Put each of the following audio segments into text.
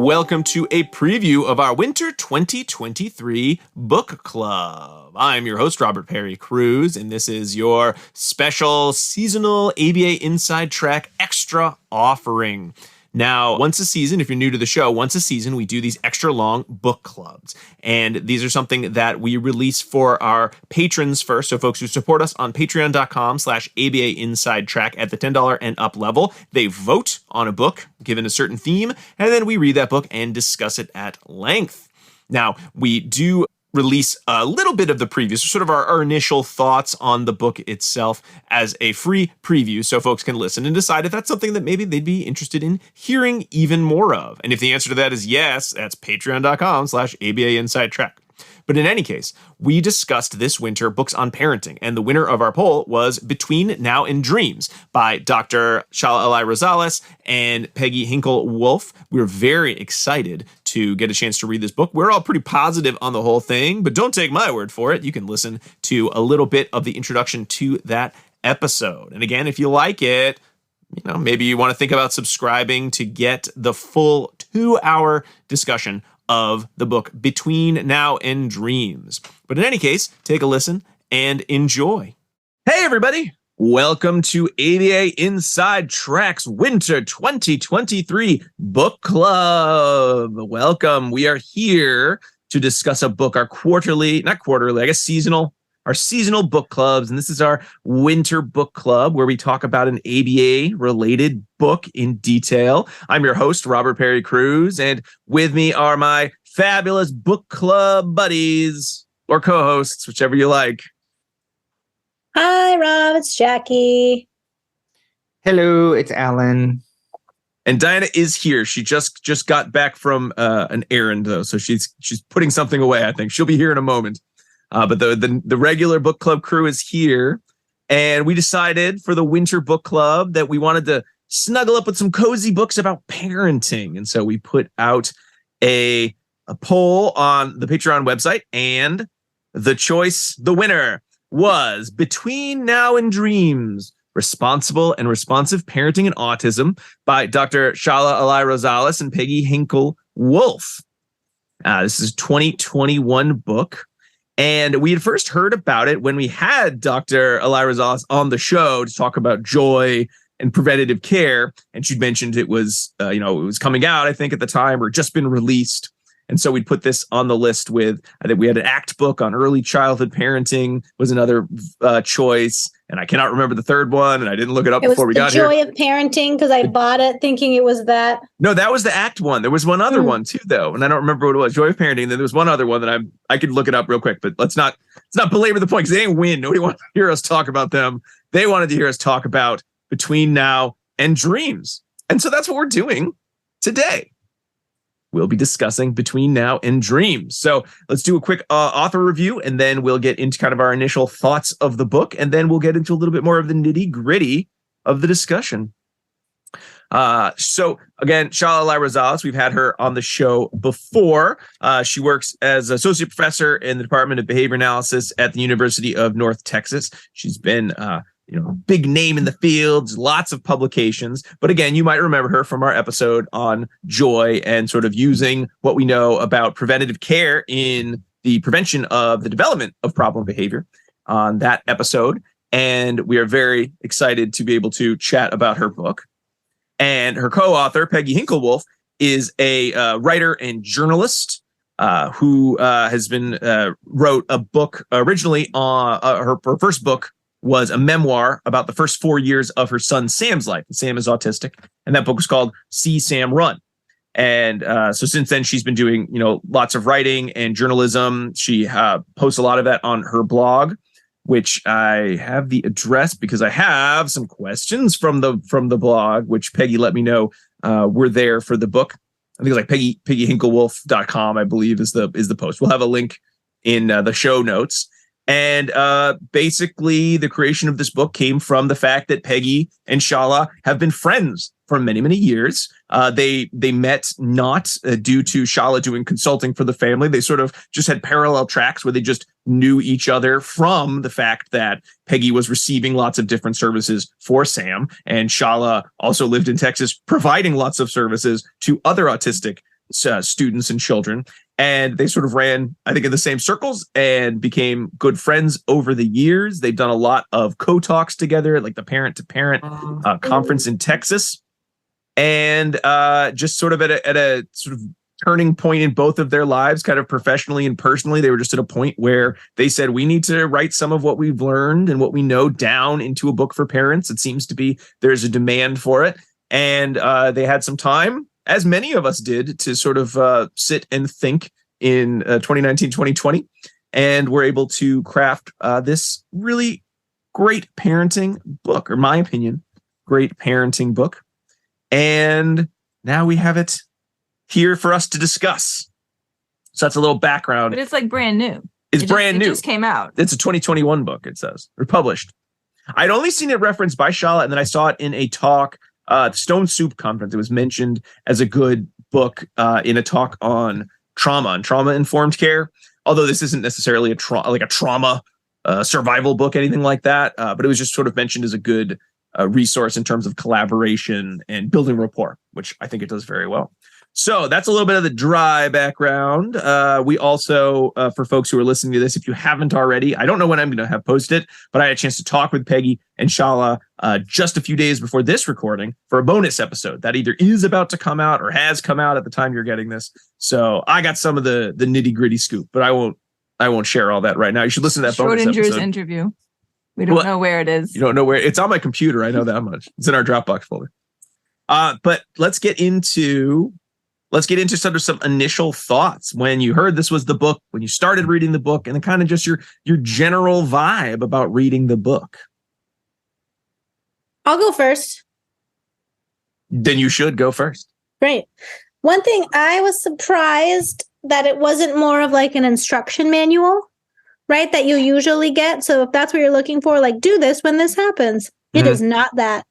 welcome to a preview of our Winter 2023 Book Club. I'm your host, Robert Perry Cruz, and this is your special seasonal ABA Inside Track extra offering. Now, once a season, if you're new to the show, once a season, we do these extra long book clubs. And these are something that we release for our patrons first. So folks who support us on patreon.com/ABA Inside Track at the $10 and up level, they vote on a book given a certain theme, and then we read that book and discuss it at length. Now, we do release a little bit of the preview, sort of our initial thoughts on the book itself as a free preview so folks can listen and decide if that's something that maybe they'd be interested in hearing even more of. And if the answer to that is yes, that's patreon.com/ABA Inside Track. But in any case, we discussed this winter books on parenting, and the winner of our poll was Between Now and Dreams by Dr. Shala Eli-Rosales and Peggy Heinkel-Wolfe. We were very excited to get a chance to read this book. We're all pretty positive on the whole thing, but don't take my word for it. You can listen to a little bit of the introduction to that episode. And again, if you like it, maybe you want to think about subscribing to get the full 2-hour discussion of the book Between Now and Dreams. But in any case, take a listen and enjoy. Hey, everybody. Welcome to ABA Inside Track's Winter 2023 Book Club. Welcome. We are here to discuss a book, our seasonal book clubs. And this is our winter book club where we talk about an ABA related book in detail. I'm your host, Robert Perry Cruz, and with me are my fabulous book club buddies or co-hosts, whichever you like. Hi, Rob. It's Jackie. Hello, it's Alan. And Diana is here. She just got back from an errand, though, so she's putting something away, I think. She'll be here in a moment. But the regular book club crew is here, and we decided for the winter book club that we wanted to snuggle up with some cozy books about parenting. And so we put out a poll on the Patreon website, and the winner was Between Now and Dreams, Responsible and Responsive Parenting and Autism by Dr. Shala Eli-Rosales and Peggy Heinkel-Wolfe. This is a 2021 book. And we had first heard about it when we had Dr. Eli-Rosales on the show to talk about joy and preventative care. And she'd mentioned it was, it was coming out, I think, at the time, or just been released. And so we'd put this on the list with, I think we had an ACT book on early childhood parenting was another choice. And I cannot remember the third one, and I didn't look it up before we got here. Joy of Parenting, because I bought it thinking it was that. No, that was the ACT one. There was one other one too, though, and I don't remember what it was. Joy of Parenting. And then there was one other one that I could look it up real quick, but let's not belabor the point because they didn't win. Nobody wanted to hear us talk about them. They wanted to hear us talk about Between Now and Dreams, and so that's what we're doing today. We'll be discussing Between Now and Dreams. So let's do a quick author review, and then we'll get into kind of our initial thoughts of the book, and then we'll get into a little bit more of the nitty-gritty of the discussion. So again, Shala Eli-Rosales, we've had her on the show before. She works as associate professor in the Department of Behavior Analysis at the University of North Texas. She's been big name in the fields, lots of publications. But again, you might remember her from our episode on joy and sort of using what we know about preventative care in the prevention of the development of problem behavior on that episode. And we are very excited to be able to chat about her book. And her co-author, Peggy Heinkel-Wolfe, is a writer and journalist who has been wrote a book originally on her first book was a memoir about the first 4 years of her son Sam's life. And Sam is autistic, and that book was called See Sam Run. And so since then, she's been doing lots of writing and journalism. She posts a lot of that on her blog, which I have the address because I have some questions from the blog, which Peggy let me know were there for the book. I think it's like peggyhinkelwolfe.com, I believe is the post. We'll have a link in the show notes. And basically, the creation of this book came from the fact that Peggy and Shala have been friends for many, many years. They met not due to Shala doing consulting for the family. They sort of just had parallel tracks where they just knew each other from the fact that Peggy was receiving lots of different services for Sam, and Shala also lived in Texas providing lots of services to other autistic students and children. And they sort of ran, I think, in the same circles and became good friends over the years. They've done a lot of co-talks together, like the parent-to-parent conference in Texas. And just sort of at a sort of turning point in both of their lives, kind of professionally and personally, they were just at a point where they said, we need to write some of what we've learned and what we know down into a book for parents. It seems to be there's a demand for it. And they had some time, as many of us did, to sort of sit and think in 2019, 2020. And we're able to craft this really great parenting book, or my opinion, great parenting book. And now we have it here for us to discuss. So that's a little background. But it's like brand new. It's brand new. It just came out. It's a 2021 book, it says, or published. I'd only seen it referenced by Shala, and then I saw it in a talk, the Stone Soup Conference. It was mentioned as a good book in a talk on trauma and trauma-informed care. Although this isn't necessarily a trauma survival book, anything like that. But it was just sort of mentioned as a good resource in terms of collaboration and building rapport, which I think it does very well. So that's a little bit of the dry background. We also, for folks who are listening to this, if you haven't already, I don't know when I'm going to have posted, but I had a chance to talk with Peggy and Shala just a few days before this recording for a bonus episode that either is about to come out or has come out at the time you're getting this. So I got some of the nitty gritty scoop, but I won't share all that right now. You should listen to that bonus Schrodinger's episode. interview. We don't know where it is. You don't know where it's on my computer. I know that much. It's in our Dropbox folder. But let's get into some initial thoughts when you heard this was the book, when you started reading the book, and then kind of just your general vibe about reading the book. I'll go first. Then you should go first. Great. One thing, I was surprised that it wasn't more of like an instruction manual, right? That you usually get. So if that's what you're looking for, like do this when this happens. It is not that.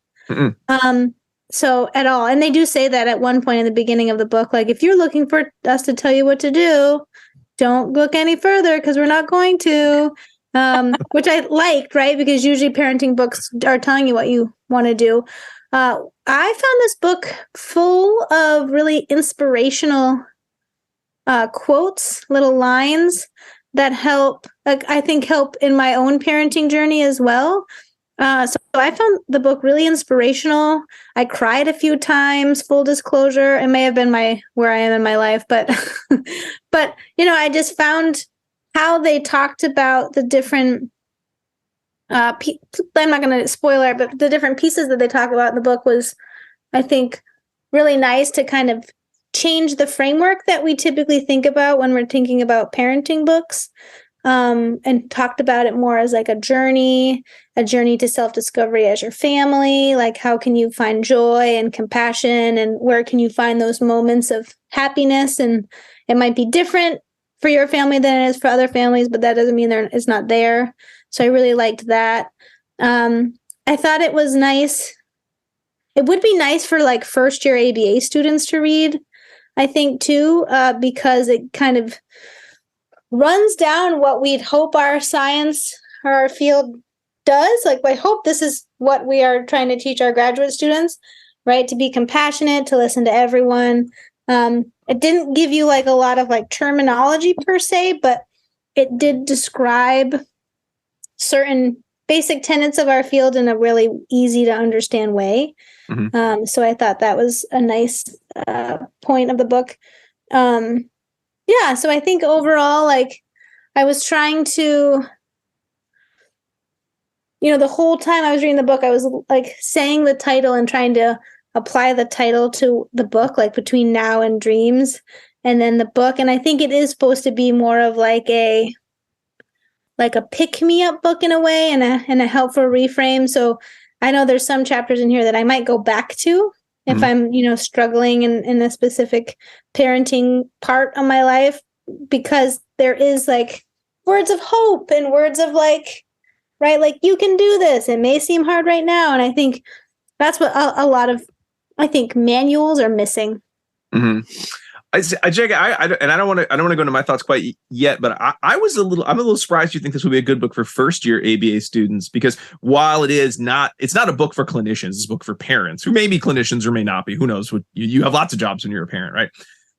So at all. And they do say that at one point in the beginning of the book, like if you're looking for us to tell you what to do, don't look any further because we're not going to, which I liked, right? Because usually parenting books are telling you what you want to do. I found this book full of really inspirational quotes, little lines that help, like I think help in my own parenting journey as well. So I found the book really inspirational. I cried a few times, full disclosure. It may have been where I am in my life, but I just found how they talked about the different I'm not going to spoil it, but the different pieces that they talk about in the book was, I think, really nice to kind of change the framework that we typically think about when we're thinking about parenting books. And talked about it more as like a journey to self-discovery as your family. Like, how can you find joy and compassion, and where can you find those moments of happiness? And it might be different for your family than it is for other families, but that doesn't mean it's not there. So I really liked that. I thought it was nice. It would be nice for like first year ABA students to read, I think too, because it kind of runs down what we'd hope our science or our field does. Like, I hope this is what we are trying to teach our graduate students, right? To be compassionate, to listen to everyone. It didn't give you like a lot of like terminology per se, but it did describe certain basic tenets of our field in a really easy to understand way. Mm-hmm. So I thought that was a nice point of the book. Yeah, so I think overall, like, I was trying to, the whole time I was reading the book, I was like saying the title and trying to apply the title to the book, like Between Now and Dreams, and then the book. And I think it is supposed to be more of like a pick-me-up book in a way, and a helpful reframe. So I know there's some chapters in here that I might go back to if I'm, struggling in a specific parenting part of my life, because there is like words of hope and words of like, right, like you can do this. It may seem hard right now. And I think that's what a lot of, I think, manuals are missing. Mm-hmm. I don't want to go into my thoughts quite yet, but I'm a little surprised you think this would be a good book for first year ABA students, because while it's not a book for clinicians, it's a book for parents who may be clinicians or may not be. Who knows? What you have lots of jobs when you're a parent, right?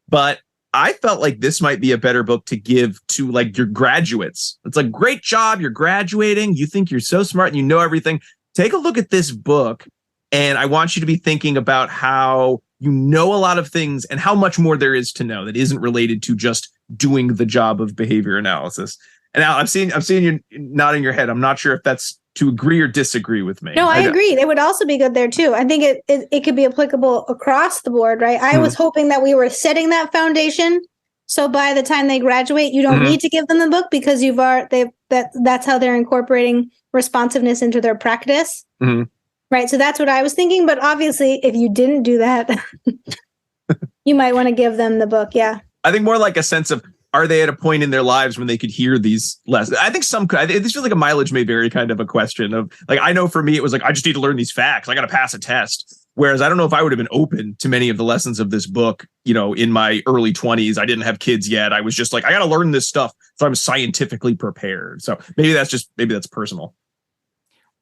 But I felt like this might be a better book to give to like your graduates. It's like, great job, you're graduating. You think you're so smart and you know everything. Take a look at this book. And I want you to be thinking about how you know a lot of things and how much more there is to know that isn't related to just doing the job of behavior analysis. And Al, I'm seeing you nodding your head. I'm not sure if that's to agree or disagree with me. No, I agree. It would also be good there too. I think it could be applicable across the board, right? I was hoping that we were setting that foundation. So by the time they graduate, you don't need to give them the book because that's how they're incorporating responsiveness into their practice. Right. So that's what I was thinking. But obviously, if you didn't do that, you might want to give them the book. Yeah. I think more like a sense of, are they at a point in their lives when they could hear these lessons? I think this feels like a mileage may vary kind of a question of like, I know for me, it was like, I just need to learn these facts. I got to pass a test. Whereas I don't know if I would have been open to many of the lessons of this book, in my early 20s. I didn't have kids yet. I was just like, I got to learn this stuff so I'm scientifically prepared. So maybe that's personal.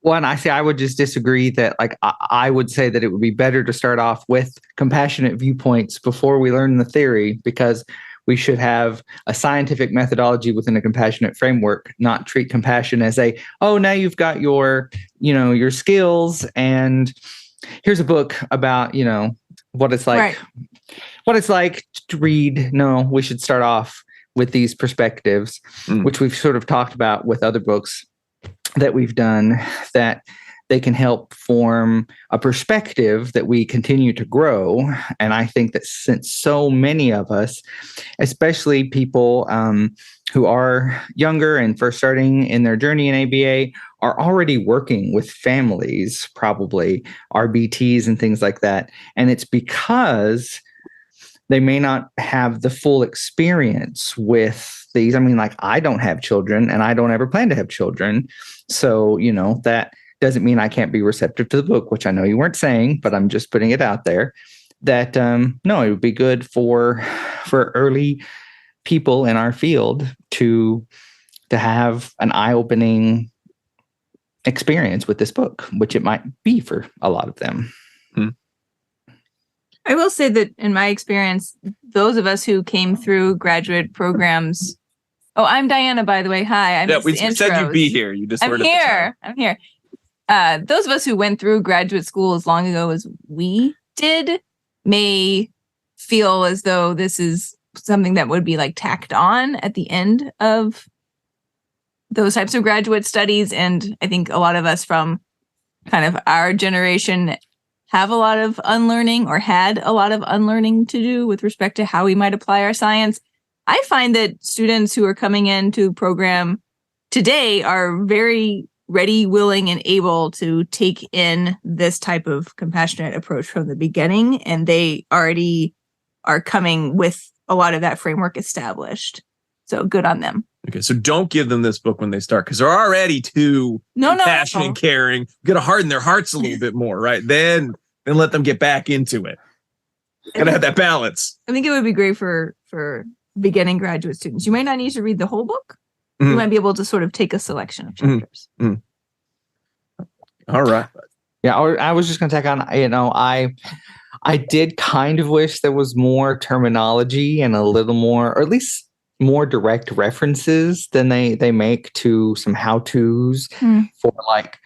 Well, and I would just disagree that like I would say that it would be better to start off with compassionate viewpoints before we learn the theory, because we should have a scientific methodology within a compassionate framework, not treat compassion as now you've got your skills and here's a book about, what it's like, what it's like to read. No, we should start off with these perspectives, which we've sort of talked about with other books that we've done, that they can help form a perspective that we continue to grow. And I think that since so many of us, especially people who are younger and first starting in their journey in ABA, are already working with families, probably RBTs and things like that. And it's because they may not have the full experience with these. I mean, like, I don't have children and I don't ever plan to have children. So, that doesn't mean I can't be receptive to the book, which I know you weren't saying, but I'm just putting it out there that, no, it would be good for early people in our field to have an eye-opening experience with this book, which it might be for a lot of them. I will say that in my experience, those of us who came through graduate programs. Oh, I'm Diana, by the way. Hi. We said you'd be here. You just I'm here. Those of us who went through graduate school as long ago as we did may feel as though this is something that would be like tacked on at the end of those types of graduate studies. And I think a lot of us from kind of our generation have a lot of unlearning or had a lot of unlearning to do with respect to how we might apply our science. I find that students who are coming into program today are very ready, willing, and able to take in this type of compassionate approach from the beginning. And they already are coming with a lot of that framework established. So good on them. Okay, so don't give them this book when they start, because they're already too passionate and caring. You got to harden their hearts a little bit more, right? Then let them get back into it. Got to have that balance. I think it would be great for beginning graduate students. You might not need to read the whole book. You might be able to sort of take a selection of chapters. All right. Yeah, I was just going to tack on, I did kind of wish there was more terminology and a little more, or at least more direct references than they make to some how-tos for like,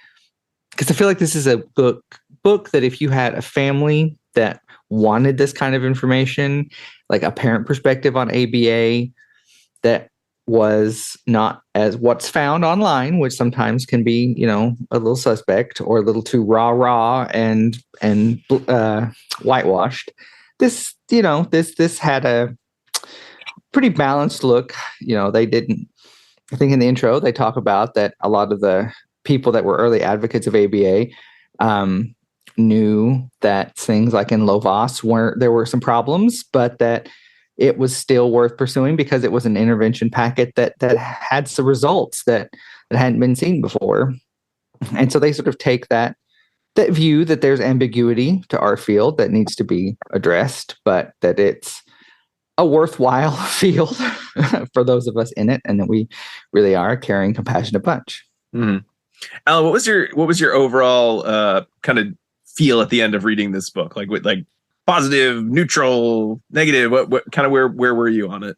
because I feel like this is a book that if you had a family that wanted this kind of information, like a parent perspective on ABA that was not as what's found online, which sometimes can be, a little suspect or a little too rah and whitewashed. This had a pretty balanced look. They didn't, I think in the intro, they talk about that a lot of the people that were early advocates of ABA knew that things like in Lovas there were some problems, but that it was still worth pursuing because it was an intervention packet that had some results that hadn't been seen before. And so they sort of take that view that there's ambiguity to our field that needs to be addressed, but that it's a worthwhile field for those of us in it, and that we really are a caring, compassionate bunch. Alan, what was your overall kind of feel at the end of reading this book? Like positive, neutral, negative? What kind of where were you on it?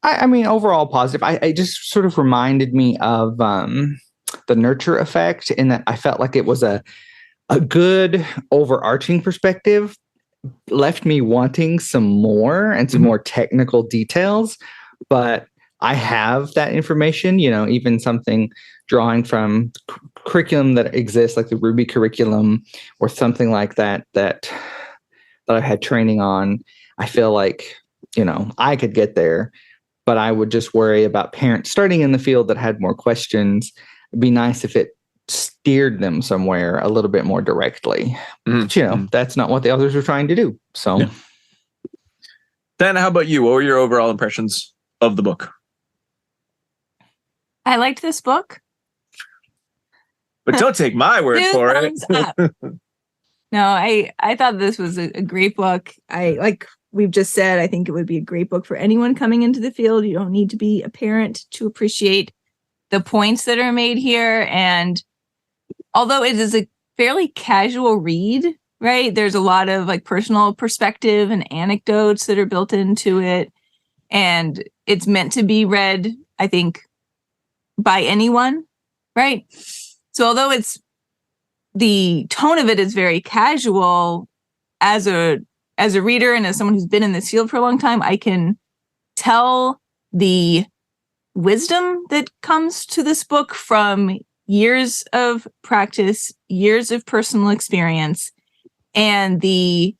I mean, overall positive. I just sort of reminded me of the nurture effect, in that I felt like it was a good overarching perspective, left me wanting some more and some more technical details. But I have that information, even something drawing from curriculum that exists, like the Ruby curriculum or something like that I've had training on. I feel like, I could get there, but I would just worry about parents starting in the field that had more questions. It'd be nice if it steered them somewhere a little bit more directly. But, that's not what the authors were trying to do. So, Dana, how about you? What were your overall impressions of the book? I liked this book. But don't take my word for it. No, I thought this was a great book. Like we've just said, I think it would be a great book for anyone coming into the field. You don't need to be a parent to appreciate the points that are made here. And although it is a fairly casual read, right? There's a lot of like personal perspective and anecdotes that are built into it. And it's meant to be read, I think, by anyone, right? So although the tone of it is very casual, as a reader and as someone who's been in this field for a long time, I can tell the wisdom that comes to this book from years of practice, years of personal experience, and the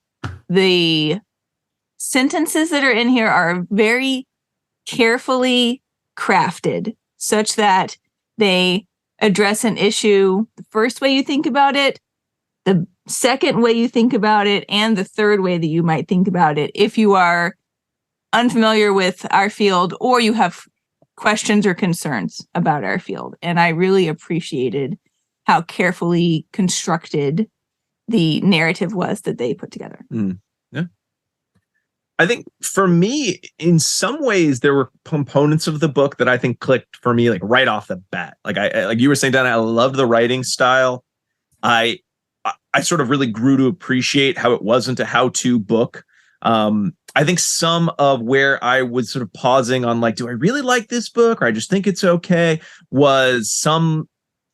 sentences that are in here are very carefully crafted such that they address an issue the first way you think about it, the second way you think about it, and the third way that you might think about it if you are unfamiliar with our field or you have questions or concerns about our field. And I really appreciated how carefully constructed the narrative was that they put together. Yeah. I think for me, in some ways, there were components of the book that I think clicked for me like right off the bat. Like like you were saying, Dana, I loved the writing style. I sort of really grew to appreciate how it wasn't a how-to book. I think some of where I was sort of pausing on like, do I really like this book or I just think it's okay, was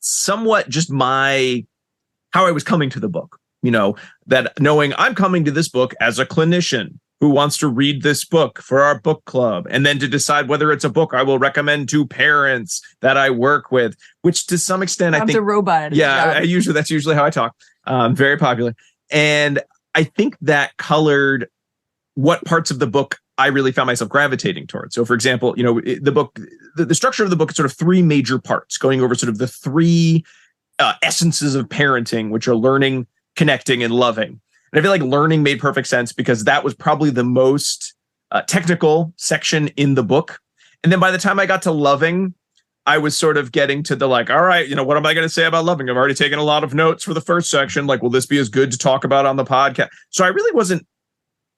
somewhat just how I was coming to the book, that knowing I'm coming to this book as a clinician who wants to read this book for our book club, and then to decide whether it's a book I will recommend to parents that I work with, which to some extent, I think, a robot. That's usually how I talk. Very popular. And I think that colored what parts of the book I really found myself gravitating towards. So for example, the book, the structure of the book is sort of three major parts, going over sort of the three essences of parenting, which are learning, connecting, and loving. And I feel like learning made perfect sense because that was probably the most technical section in the book. And then by the time I got to loving, I was sort of getting to the like, all right, what am I going to say about loving? I've already taken a lot of notes for the first section. Like, will this be as good to talk about on the podcast? So I really wasn't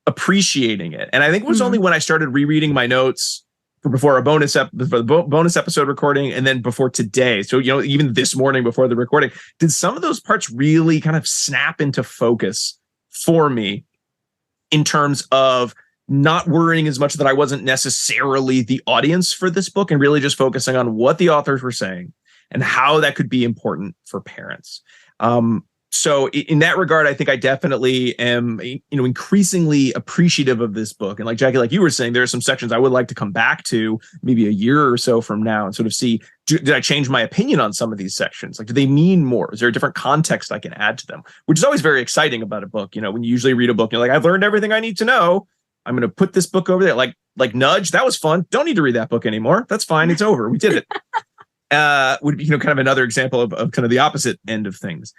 appreciating it. And I think it was only when I started rereading my notes before the bonus episode recording, and then before today. So, even this morning before the recording, did some of those parts really kind of snap into focus for me in terms of not worrying as much that I wasn't necessarily the audience for this book and really just focusing on what the authors were saying and how that could be important for parents. So in that regard, I think I definitely am, increasingly appreciative of this book. And like Jackie, like you were saying, there are some sections I would like to come back to maybe a year or so from now and sort of see, did I change my opinion on some of these sections? Like, do they mean more? Is there a different context I can add to them? Which is always very exciting about a book. When you usually read a book, you're like, I've learned everything I need to know. I'm going to put this book over there. Like Nudge, that was fun. Don't need to read that book anymore. That's fine. It's over. We did it. Would be, kind of another example of kind of the opposite end of things.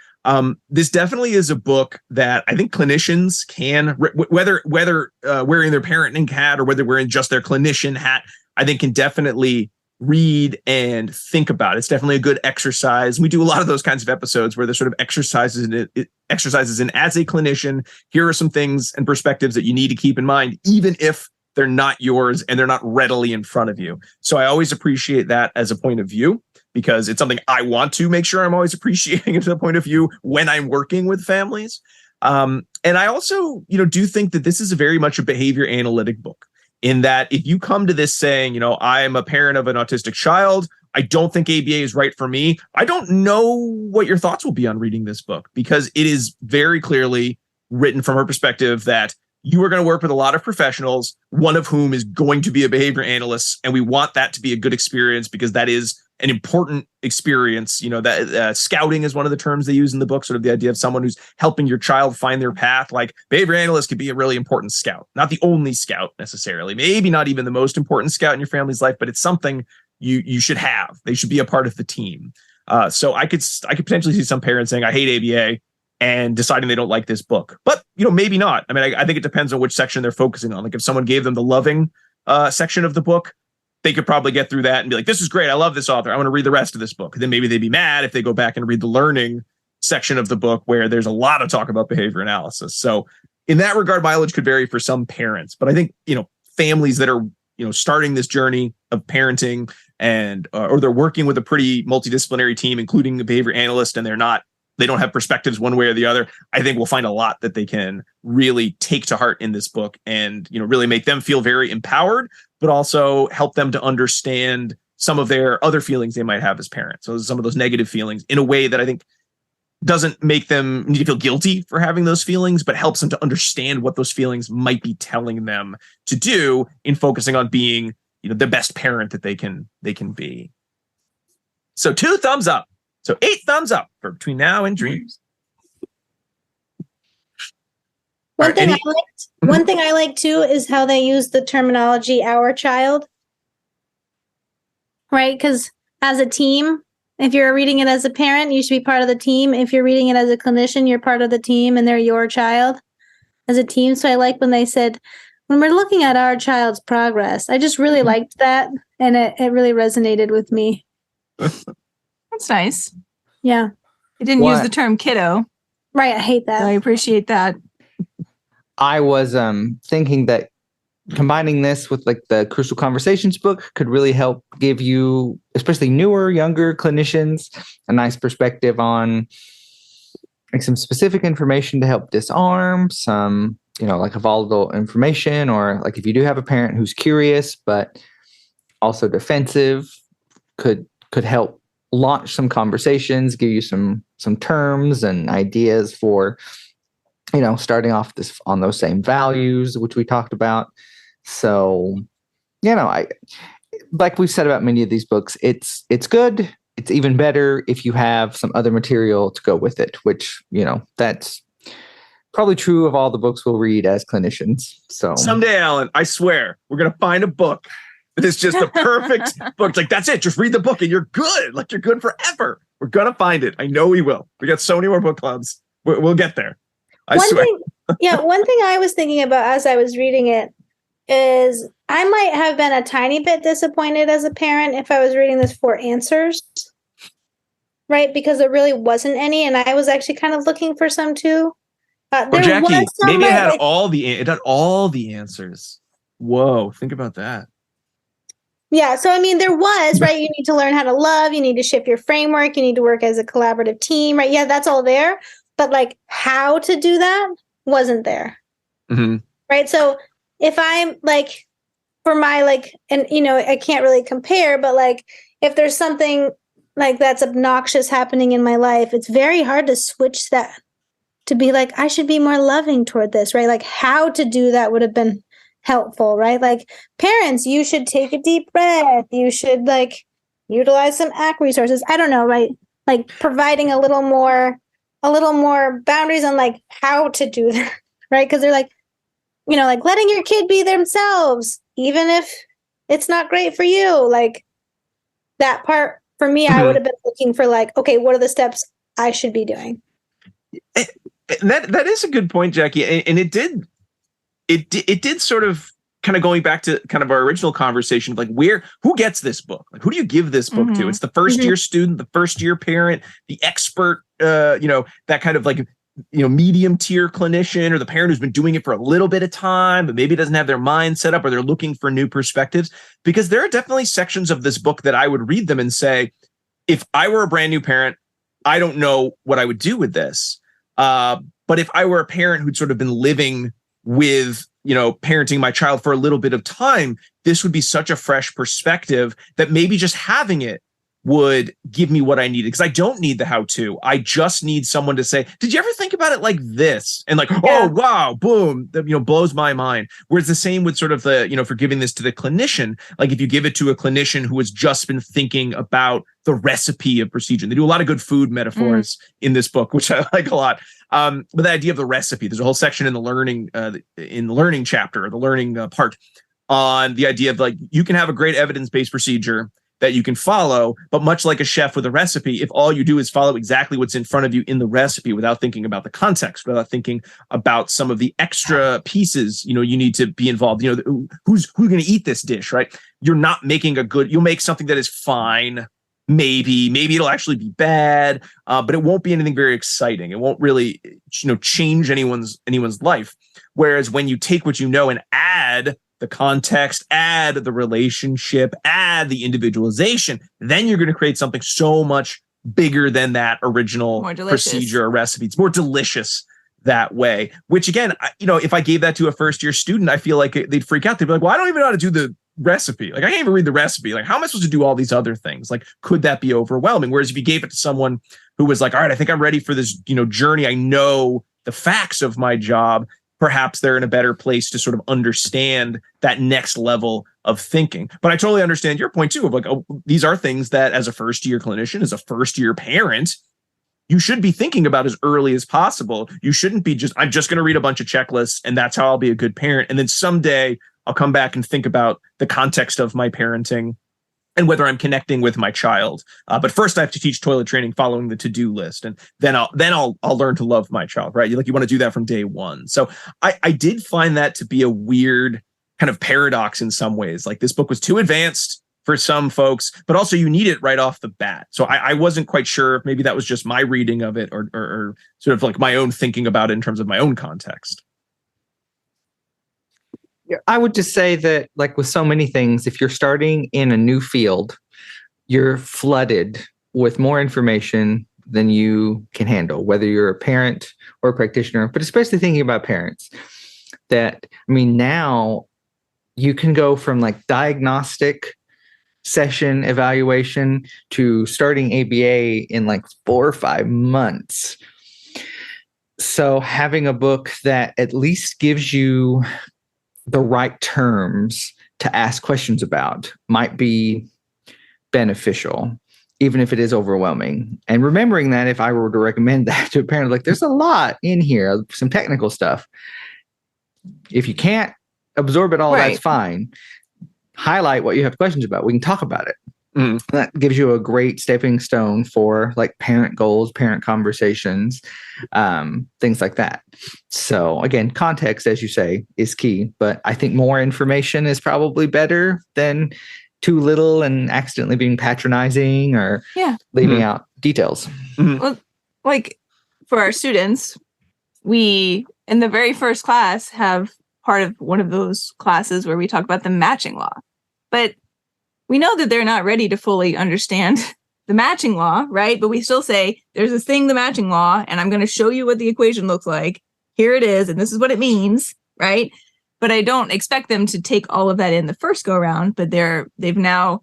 This definitely is a book that I think clinicians can, whether wearing their parenting hat or whether wearing just their clinician hat, I think can definitely read and think about. It's definitely a good exercise. We do a lot of those kinds of episodes where there's sort of exercises in as a clinician, here are some things and perspectives that you need to keep in mind, even if they're not yours and they're not readily in front of you. So I always appreciate that as a point of view because it's something I want to make sure I'm always appreciating as a point of view when I'm working with families. And I also, do think that this is very much a behavior analytic book, in that if you come to this saying, I'm a parent of an autistic child, I don't think ABA is right for me, I don't know what your thoughts will be on reading this book, because it is very clearly written from her perspective that you are going to work with a lot of professionals, one of whom is going to be a behavior analyst. And we want that to be a good experience, because that is an important experience. That scouting is one of the terms they use in the book, sort of the idea of someone who's helping your child find their path. Like, behavior analyst could be a really important scout, not the only scout necessarily, maybe not even the most important scout in your family's life, but it's something you should have. They should be a part of the team. So I could potentially see some parents saying, I hate ABA, and deciding they don't like this book. But, maybe not. I mean, I think it depends on which section they're focusing on. Like, if someone gave them the loving section of the book, they could probably get through that and be like, this is great, I love this author, I want to read the rest of this book. And then maybe they'd be mad if they go back and read the learning section of the book, where there's a lot of talk about behavior analysis. So in that regard, mileage could vary for some parents. But I think, families that are, starting this journey of parenting, and or they're working with a pretty multidisciplinary team, including a behavior analyst, and they don't have perspectives one way or the other, I think we'll find a lot that they can really take to heart in this book, and, really make them feel very empowered, but also help them to understand some of their other feelings they might have as parents. So some of those negative feelings, in a way that I think doesn't make them need to feel guilty for having those feelings, but helps them to understand what those feelings might be telling them to do in focusing on being, the best parent that they can be. So 2 thumbs up. So 8 thumbs up for Between Now and Dreams. One thing I liked too is how they use the terminology "our child," right? Because as a team, if you're reading it as a parent, you should be part of the team. If you're reading it as a clinician, you're part of the team, and they're your child as a team. So I like when they said, when we're looking at our child's progress. I just really liked that, and it really resonated with me. That's nice. Yeah. It didn't use the term kiddo. Right. I hate that. So I appreciate that. I was thinking that combining this with like the Crucial Conversations book could really help give you, especially newer, younger clinicians, a nice perspective on like some specific information to help disarm some, like a volatile information, or like if you do have a parent who's curious but also defensive, could help launch some conversations, give you some terms and ideas for, starting off this on those same values, which we talked about. So, I like we've said about many of these books, it's good. It's even better if you have some other material to go with it, which, that's probably true of all the books we'll read as clinicians. So someday, Alan, I swear, we're going to find a book that is just the perfect book. It's like, that's it. Just read the book and you're good. Like, you're good forever. We're going to find it. I know we will. We got so many more book clubs. We'll get there. I swear. One thing I was thinking about as I was reading it is I might have been a tiny bit disappointed as a parent if I was reading this for answers, right? Because there really wasn't any, and I was actually kind of looking for some too. Or Jackie, maybe it had all the answers. Whoa, think about that. Yeah, so I mean, there was, right? You need to learn how to love. You need to shift your framework. You need to work as a collaborative team, right? Yeah, that's all there. But like, how to do that wasn't there, right? So if I'm like, for my like, and I can't really compare, but like, if there's something like that's obnoxious happening in my life, it's very hard to switch that to be like, I should be more loving toward this, right? Like, how to do that would have been helpful, right? Like, parents, you should take a deep breath. You should like utilize some ACT resources. I don't know, right? Like providing a little more boundaries on like how to do that, right? Because they're like, like letting your kid be themselves, even if it's not great for you. Like that part for me, I would have been looking for like, okay, what are the steps I should be doing? That is a good point, Jackie. And it did sort of kind of going back to kind of our original conversation of like who gets this book? Like, who do you give this book to? It's the first year student, the first year parent, the expert, that kind of like, medium tier clinician, or the parent who's been doing it for a little bit of time, but maybe doesn't have their mind set up, or they're looking for new perspectives. Because there are definitely sections of this book that I would read them and say, if I were a brand new parent, I don't know what I would do with this. But if I were a parent who'd sort of been living with, parenting my child for a little bit of time, this would be such a fresh perspective that maybe just having it would give me what I needed, because I don't need the how-to. I just need someone to say, did you ever think about it like this? And like, oh, wow, boom, that, blows my mind. Whereas the same with sort of the, for giving this to the clinician, like if you give it to a clinician who has just been thinking about the recipe of procedure, they do a lot of good food metaphors in this book, which I like a lot. But the idea of the recipe, there's a whole section in the learning chapter, or the learning part, on the idea of like, you can have a great evidence-based procedure that you can follow, but much like a chef with a recipe, if all you do is follow exactly what's in front of you in the recipe without thinking about the context, without thinking about some of the extra pieces, you need to be involved, who's going to eat this dish, right? You're not making you'll make something that is fine. Maybe it'll actually be bad, but it won't be anything very exciting. It won't really, change anyone's life. Whereas when you take what you know and add the context, add the relationship, add the individualization, then you're going to create something so much bigger than that original procedure or recipe. It's more delicious that way, which again, if I gave that to a first-year student, I feel like they'd freak out. They'd be like, well, I don't even know how to do the recipe. Like, I can't even read the recipe. Like, how am I supposed to do all these other things? Like, could that be overwhelming? Whereas if you gave it to someone who was like, all right, I think I'm ready for this, journey. I know the facts of my job. Perhaps they're in a better place to sort of understand that next level of thinking. But I totally understand your point too, of like, oh, these are things that as a first-year clinician, as a first-year parent, you should be thinking about as early as possible. You shouldn't be I'm just going to read a bunch of checklists and that's how I'll be a good parent. And then someday I'll come back and think about the context of my parenting and whether I'm connecting with my child. But first I have to teach toilet training following the to-do list. And then I'll learn to love my child, right? You want to do that from day one. So I did find that to be a weird kind of paradox in some ways. Like, this book was too advanced for some folks, but also you need it right off the bat. So I wasn't quite sure if maybe that was just my reading of it or sort of like my own thinking about it in terms of my own context. I would just say that, like with so many things, if you're starting in a new field, you're flooded with more information than you can handle, whether you're a parent or a practitioner, but especially thinking about parents. Now you can go from like diagnostic session evaluation to starting ABA in like 4 or 5 months. So having a book that at least gives you the right terms to ask questions about might be beneficial, even if it is overwhelming. And remembering that if I were to recommend that to a parent, like, there's a lot in here, some technical stuff. If you can't absorb it all, that's fine. Highlight what you have questions about. We can talk about it. That gives you a great stepping stone for like parent goals, parent conversations, things like that. So again, context, as you say, is key, but I think more information is probably better than too little and accidentally being patronizing or leaving out details. Well, like for our students, we, in the very first class, have part of one of those classes where we talk about the matching law, but we know that they're not ready to fully understand the matching law, right? But we still say, there's this thing, the matching law, and I'm going to show you what the equation looks like. Here it is, and this is what it means, right? But I don't expect them to take all of that in the first go around, but they've now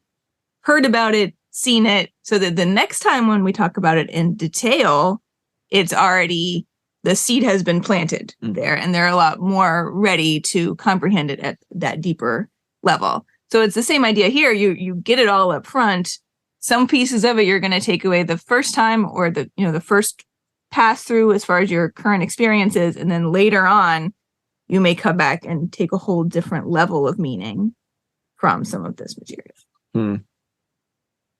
heard about it, seen it, so that the next time when we talk about it in detail, it's already, the seed has been planted there, and they're a lot more ready to comprehend it at that deeper level. So it's the same idea here. You get it all up front. Some pieces of it you're going to take away the first time, or the first pass through as far as your current experiences, and then later on you may come back and take a whole different level of meaning from some of this material.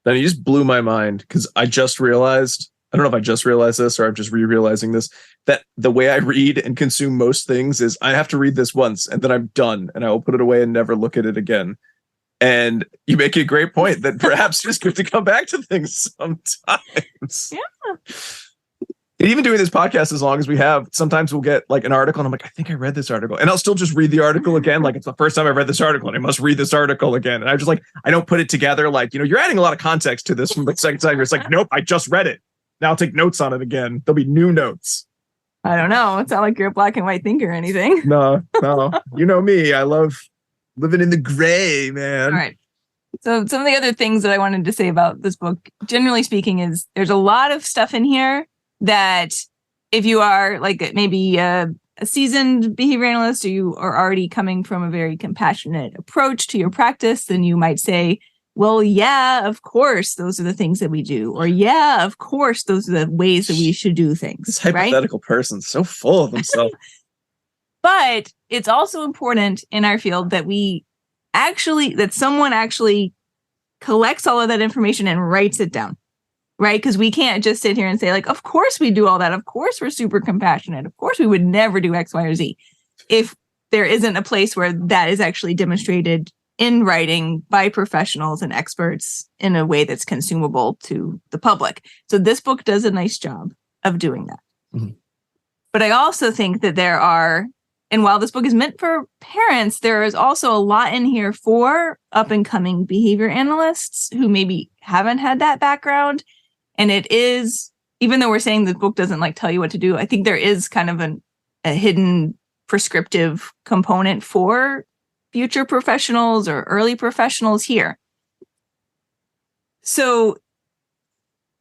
Then you just blew my mind, because I just realized, I don't know if I just realized this or I'm just re-realizing this, that the way I read and consume most things is I have to read this once and then I'm done and I will put it away and never look at it again. And you make a great point that perhaps just good to come back to things sometimes. Yeah. And even doing this podcast as long as we have, sometimes we'll get like an article and I'm like, I think I read this article. And I'll still just read the article again. Like, it's the first time I read this article and I must read this article again. And I just like, I don't put it together. Like, you're adding a lot of context to this from the second time. It's like, nope, I just read it. Now I'll take notes on it again. There'll be new notes. I don't know. It's not like you're a black and white thinker or anything. No. You know me. I love living in the gray, man. All right. So some of the other things that I wanted to say about this book, generally speaking, is there's a lot of stuff in here that if you are like maybe a seasoned behavior analyst, or you are already coming from a very compassionate approach to your practice, then you might say, well, yeah, of course, those are the things that we do. Or yeah, of course, those are the ways that we should do things. This hypothetical person's so full of himself. But it's also important in our field that someone actually collects all of that information and writes it down, right? Because we can't just sit here and say, like, of course we do all that. Of course we're super compassionate. Of course we would never do X, Y, or Z. If there isn't a place where that is actually demonstrated in writing by professionals and experts in a way that's consumable to the public. So this book does a nice job of doing that. Mm-hmm. But I also think that and while this book is meant for parents, there is also a lot in here for up and coming behavior analysts who maybe haven't had that background. And it is, even though we're saying the book doesn't like tell you what to do, I think there is kind of a hidden prescriptive component for future professionals or early professionals here. So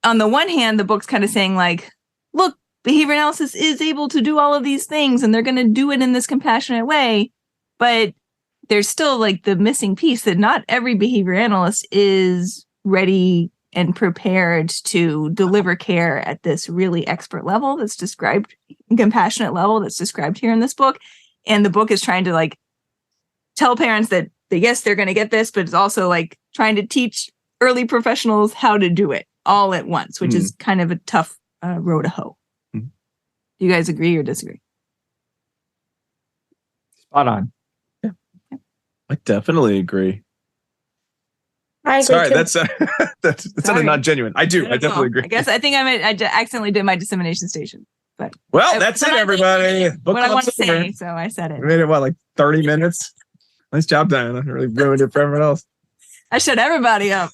on the one hand, the book's kind of saying like, look, behavior analysis is able to do all of these things and they're going to do it in this compassionate way. But there's still like the missing piece that not every behavior analyst is ready and prepared to deliver care at this really expert level that's described, compassionate level that's described here in this book. And the book is trying to like tell parents that yes, they're going to get this, but it's also like trying to teach early professionals how to do it all at once, which is kind of a tough row to hoe. Do you guys agree or disagree? Spot on. Yeah, I definitely agree. I agree. Sorry, too. that's something not genuine. I do. I definitely agree. I think I accidentally did my dissemination station. But that's it, everybody. What I want to say, so I said it. We made it like 30 minutes. Nice job, Diana. Really ruined it for everyone else. I shut everybody up.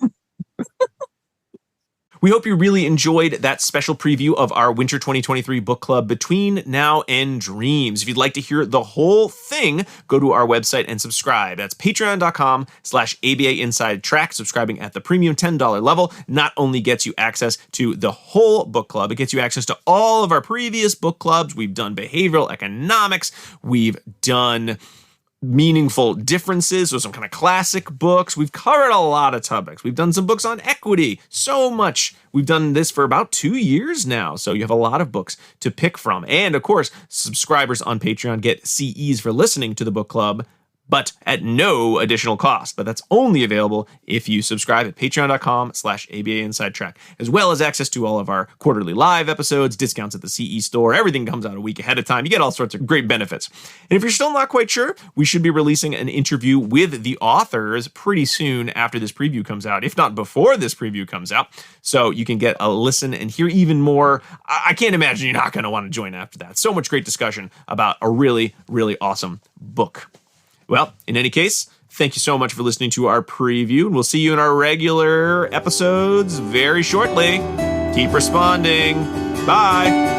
We hope you really enjoyed that special preview of our Winter 2023 book club, Between Now and Dreams. If you'd like to hear the whole thing, go to our website and subscribe. That's patreon.com/ABA Inside Track. Subscribing at the premium $10 level not only gets you access to the whole book club, it gets you access to all of our previous book clubs. We've done behavioral economics. We've done meaningful differences, so some kind of classic books. We've covered a lot of topics. We've done some books on equity, so much. We've done this for about 2 years now, so you have a lot of books to pick from. And of course, subscribers on Patreon get CEs for listening to the book club, but at no additional cost. But that's only available if you subscribe at patreon.com/ABA Inside Track, as well as access to all of our quarterly live episodes, discounts at the CE store. Everything comes out a week ahead of time. You get all sorts of great benefits. And if you're still not quite sure, we should be releasing an interview with the authors pretty soon after this preview comes out, if not before this preview comes out. So you can get a listen and hear even more. I can't imagine you're not going to want to join after that. So much great discussion about a really, really awesome book. Well, in any case, thank you so much for listening to our preview, and we'll see you in our regular episodes very shortly. Keep responding. Bye.